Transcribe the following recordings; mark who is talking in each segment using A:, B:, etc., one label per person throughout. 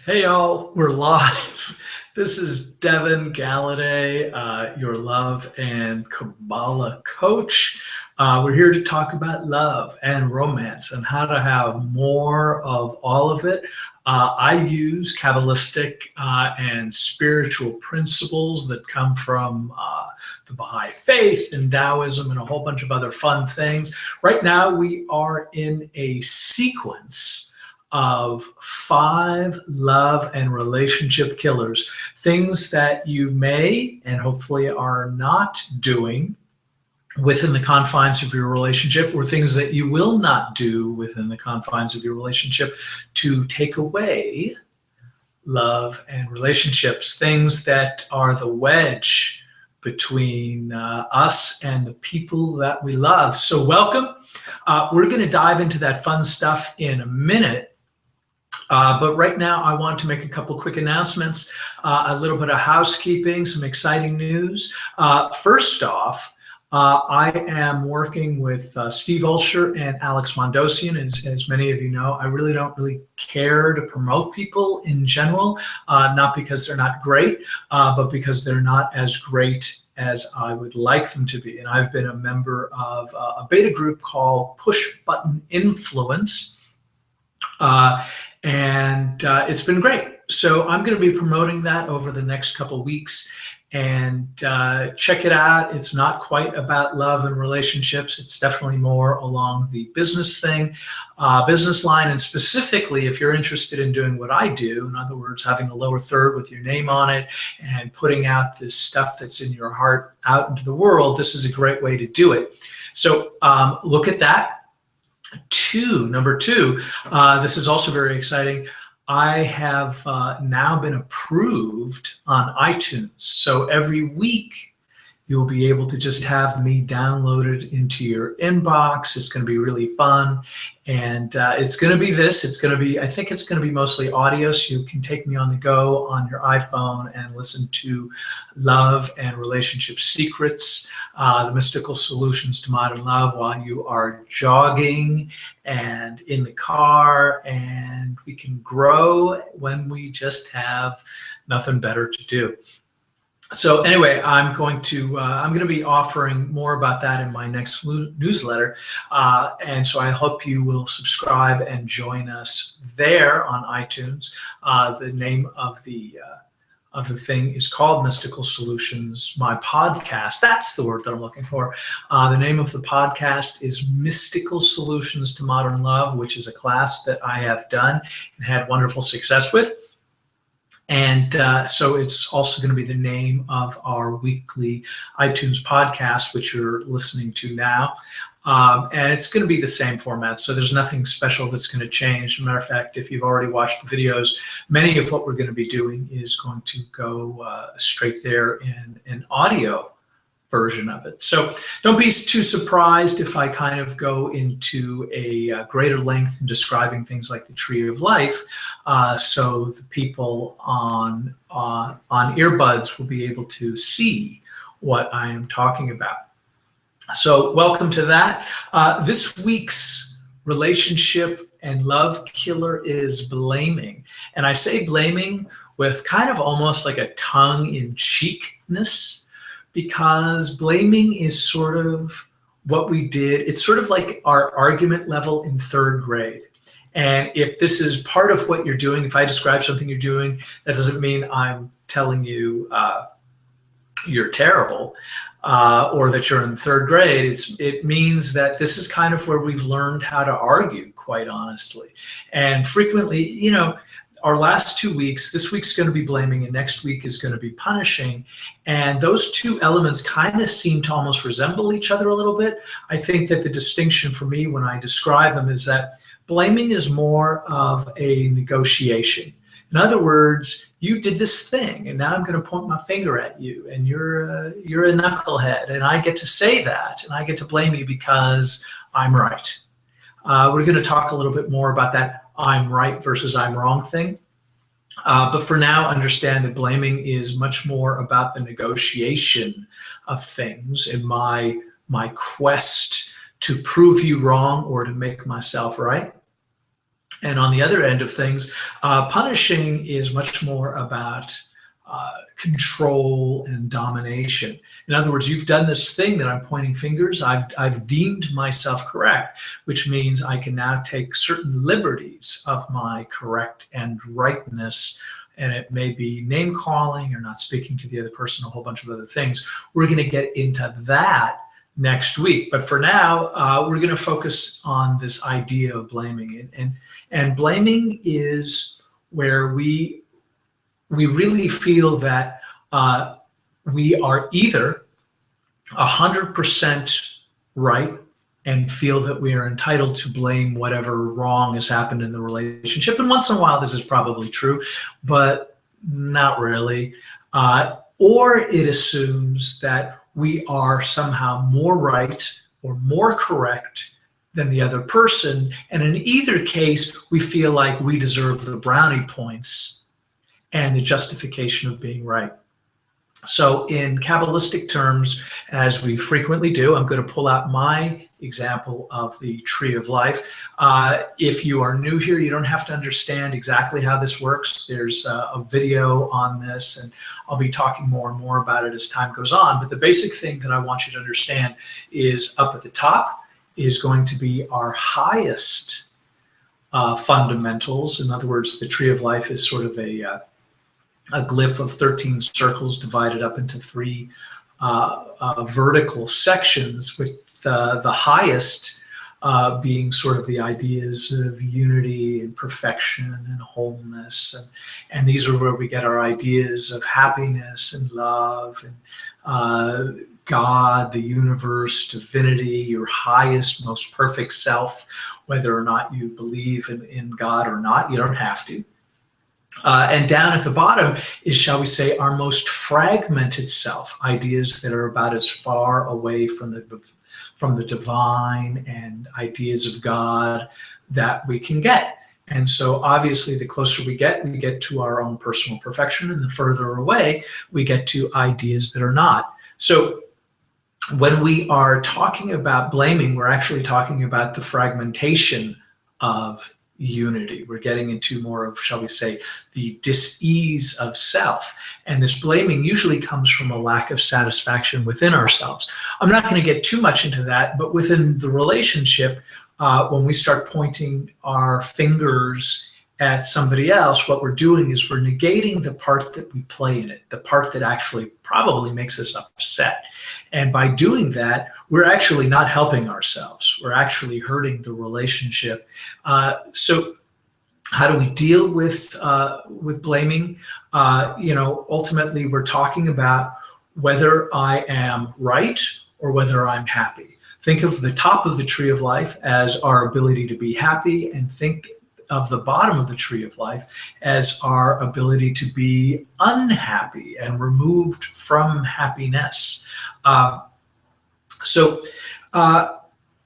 A: Hey y'all, we're live. This is Devin Galaudet, your love and Kabbalah coach. We're here to talk about love and romance and how to have more of all of it. I use Kabbalistic and spiritual principles that come from the Baha'i faith and Taoism and a whole bunch of other fun things. Right now, we are in a sequence of 5 love and relationship killers, things that you may and hopefully are not doing within the confines of your relationship, or things that you will not do within the confines of your relationship to take away love and relationships, things that are the wedge between us and the people that we love. So welcome. We're going to dive into that fun stuff in a minute. But right now, I want to make a couple quick announcements, a little bit of housekeeping, some exciting news. First off, I am working with Steve Olsher and Alex Mondosian. As many of you know, I really don't care to promote people in general, not because they're not great, but because they're not as great as I would like them to be. And I've been a member of a beta group called Push Button Influence. And it's been great. So I'm going to be promoting that over the next couple of weeks, and check it out. It's not quite about love and relationships. It's definitely more along the business thing, business line. And specifically, if you're interested in doing what I do, in other words, having a lower third with your name on it and putting out this stuff that's in your heart out into the world, this is a great way to do it. So look at that. Number two, this is also very exciting. I have now been approved on iTunes. So every week, you'll be able to just have me downloaded into your inbox. It's going to be really fun. And it's going to be this. I think it's going to be mostly audio, so you can take me on the go on your iPhone and listen to Love and Relationship Secrets, the mystical solutions to modern love, while you are jogging and in the car. And we can grow when we just have nothing better to do. So anyway, I'm going to be offering more about that in my next newsletter, and so I hope you will subscribe and join us there on iTunes. The name of the thing is called Mystical Solutions. My podcast, that's the word that I'm looking for. The name of the podcast is Mystical Solutions to Modern Love, which is a class that I have done and had wonderful success with. And so it's also going to be the name of our weekly iTunes podcast, which you're listening to now. And it's going to be the same format. So there's nothing special that's going to change. As a matter of fact, if you've already watched the videos, many of what we're going to be doing is going to go straight there in an audio version of it. So don't be too surprised if I kind of go into a greater length in describing things like the tree of life, so the people on earbuds will be able to see what I am talking about. So welcome to that. This week's relationship and love killer is blaming. And I say blaming with kind of almost like a tongue-in-cheekness, because blaming is sort of what we did. It's sort of like our argument level in 3rd grade. And if this is part of what you're doing, if I describe something you're doing, that doesn't mean I'm telling you you're terrible or that you're in 3rd grade. It means that this is kind of where we've learned how to argue, quite honestly. And frequently, you know, our last 2 weeks, this week's going to be blaming and next week is going to be punishing. And those two elements kind of seem to almost resemble each other a little bit. I think that the distinction for me when I describe them is that blaming is more of a negotiation. In other words, you did this thing and now I'm going to point my finger at you and you're a knucklehead, and I get to say that and I get to blame you because I'm right. We're going to talk a little bit more about that I'm right versus I'm wrong thing. But for now, understand that blaming is much more about the negotiation of things and my quest to prove you wrong or to make myself right. And on the other end of things, punishing is much more about control and domination. In other words, you've done this thing that I'm pointing fingers. I've deemed myself correct, which means I can now take certain liberties of my correct and rightness. And it may be name calling or not speaking to the other person, a whole bunch of other things. We're going to get into that next week. But for now, we're going to focus on this idea of blaming. And blaming is where we really feel that we are either 100% right and feel that we are entitled to blame whatever wrong has happened in the relationship. And once in a while, this is probably true, but not really. Or it assumes that we are somehow more right or more correct than the other person. And in either case, we feel like we deserve the brownie points and the justification of being right. So in Kabbalistic terms, as we frequently do, I'm going to pull out my example of the tree of life. If you are new here, you don't have to understand exactly how this works. There's a video on this, and I'll be talking more and more about it as time goes on. But the basic thing that I want you to understand is up at the top is going to be our highest fundamentals. In other words, the tree of life is sort of a glyph of 13 circles divided up into 3 vertical sections, with the highest being sort of the ideas of unity and perfection and wholeness. And these are where we get our ideas of happiness and love and God, the universe, divinity, your highest, most perfect self, whether or not you believe in God or not. You don't have to. And down at the bottom is, shall we say, our most fragmented self, ideas that are about as far away from the divine and ideas of God that we can get. And so obviously the closer we get to our own personal perfection, and the further away we get to ideas that are not. So when we are talking about blaming, we're actually talking about the fragmentation of unity. We're getting into more of, shall we say, the dis-ease of self. And this blaming usually comes from a lack of satisfaction within ourselves. I'm not going to get too much into that, but within the relationship, when we start pointing our fingers at somebody else, what we're doing is we're negating the part that we play in it, the part that actually probably makes us upset. And by doing that, we're actually not helping ourselves. We're actually hurting the relationship. So how do we deal with blaming? Ultimately, we're talking about whether I am right or whether I'm happy. Think of the top of the tree of life as our ability to be happy, and think of the bottom of the tree of life as our ability to be unhappy and removed from happiness. So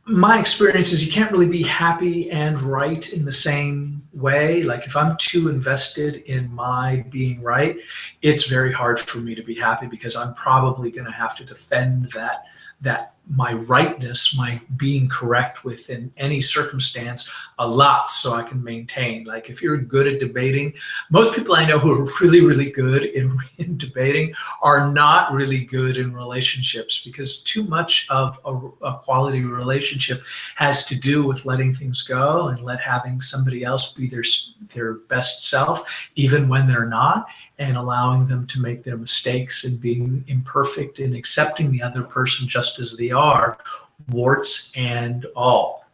A: my experience is you can't really be happy and right in the same way. Like if I'm too invested in my being right, it's very hard for me to be happy, because I'm probably going to have to defend that my rightness, my being correct within any circumstance a lot, so I can maintain. Like if you're good at debating, most people I know who are really, really good in debating are not really good in relationships, because too much of a quality relationship has to do with letting things go and having somebody else be their best self, even when they're not, and allowing them to make their mistakes and being imperfect and accepting the other person just as they are, warts and all.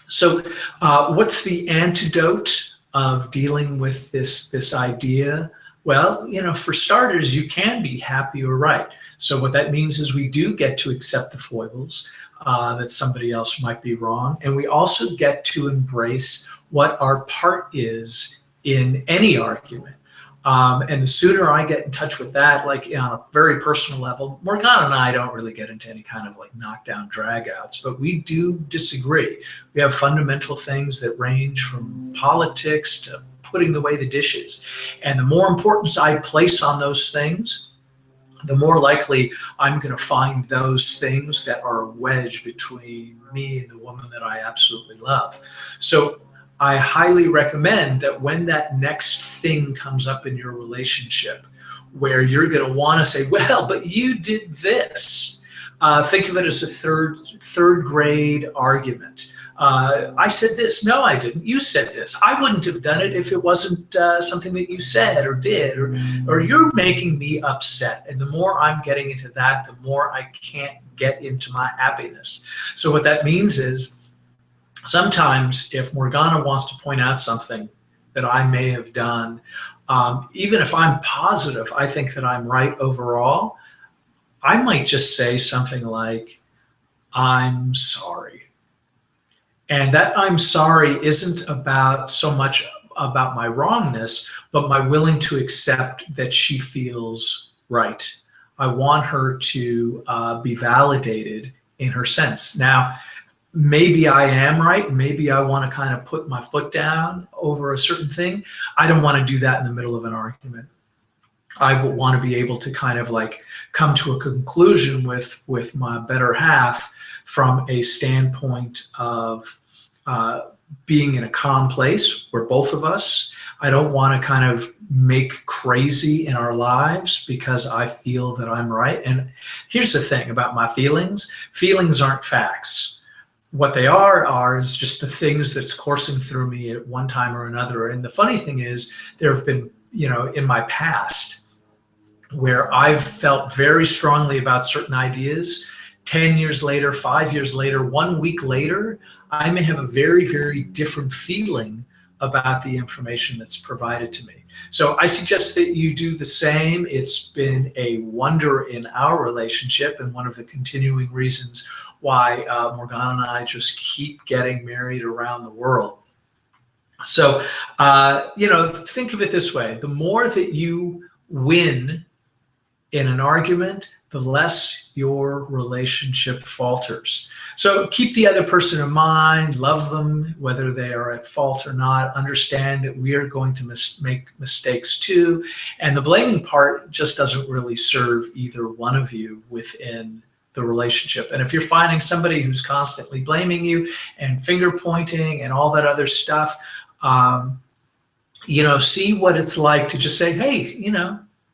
A: So what's the antidote of dealing with this idea? Well, for starters, you can be happy or right. So what that means is we do get to accept the foibles that somebody else might be wrong. And we also get to embrace what our part is in any argument. And the sooner I get in touch with that, like on a very personal level, Morgana and I don't really get into any kind of like knockdown dragouts, but we do disagree. We have fundamental things that range from politics to putting away the dishes. And the more importance I place on those things, the more likely I'm going to find those things that are a wedge between me and the woman that I absolutely love. So I highly recommend that when that next thing comes up in your relationship where you're going to want to say, well, but you did this. Think of it as a third grade argument. I said this. No, I didn't. You said this. I wouldn't have done it if it wasn't something that you said or did, or you're making me upset. And the more I'm getting into that, the more I can't get into my happiness. So what that means is sometimes if Morgana wants to point out something that I may have done, even if I'm positive, I think that I'm right overall, I might just say something like, I'm sorry. And that I'm sorry isn't about so much about my wrongness, but my willing to accept that she feels right. I want her to be validated in her sense. Now, maybe I am right. Maybe I want to kind of put my foot down over a certain thing. I don't want to do that in the middle of an argument. I would want to be able to kind of like come to a conclusion with my better half from a standpoint of being in a calm place where both of us, I don't want to kind of make crazy in our lives because I feel that I'm right. And here's the thing about my feelings. Feelings aren't facts. What they are is just the things that's coursing through me at one time or another. And the funny thing is, there have been, in my past where I've felt very strongly about certain ideas. 10 years later, 5 years later, 1 week later, I may have a very, very different feeling about the information that's provided to me. So I suggest that you do the same. It's been a wonder in our relationship and one of the continuing reasons why Morgana and I just keep getting married around the world. So, think of it this way. The more that you win in an argument, the less your relationship falters. So keep the other person in mind, love them, whether they are at fault or not, understand that we are going to make mistakes too. And the blaming part just doesn't really serve either one of you within the relationship. And if you're finding somebody who's constantly blaming you and finger pointing and all that other stuff, see what it's like to just say, hey,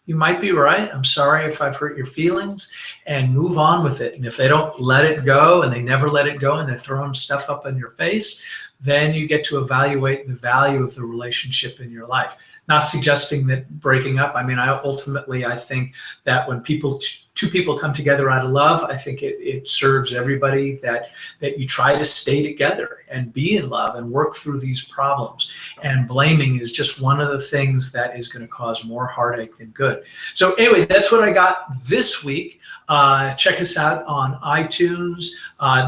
A: you might be right. I'm sorry if I've hurt your feelings, and move on with it. And if they don't let it go and they never let it go and they're throwing stuff up in your face, then you get to evaluate the value of the relationship in your life. Not suggesting that breaking up. I mean, I think that when two people come together out of love, I think it serves everybody that you try to stay together and be in love and work through these problems. And blaming is just one of the things that is going to cause more heartache than good. So anyway, that's what I got this week. Check us out on iTunes.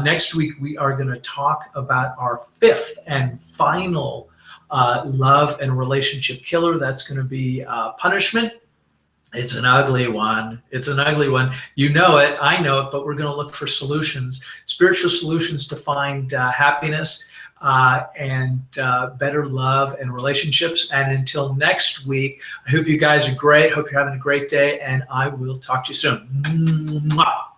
A: Next week, we are going to talk about our fifth and final love and relationship killer. That's going to be punishment. It's an ugly one. It's an ugly one. You know it. I know it. But we're going to look for solutions, spiritual solutions to find happiness and better love and relationships. And until next week, I hope you guys are great. Hope you're having a great day. And I will talk to you soon. Mwah.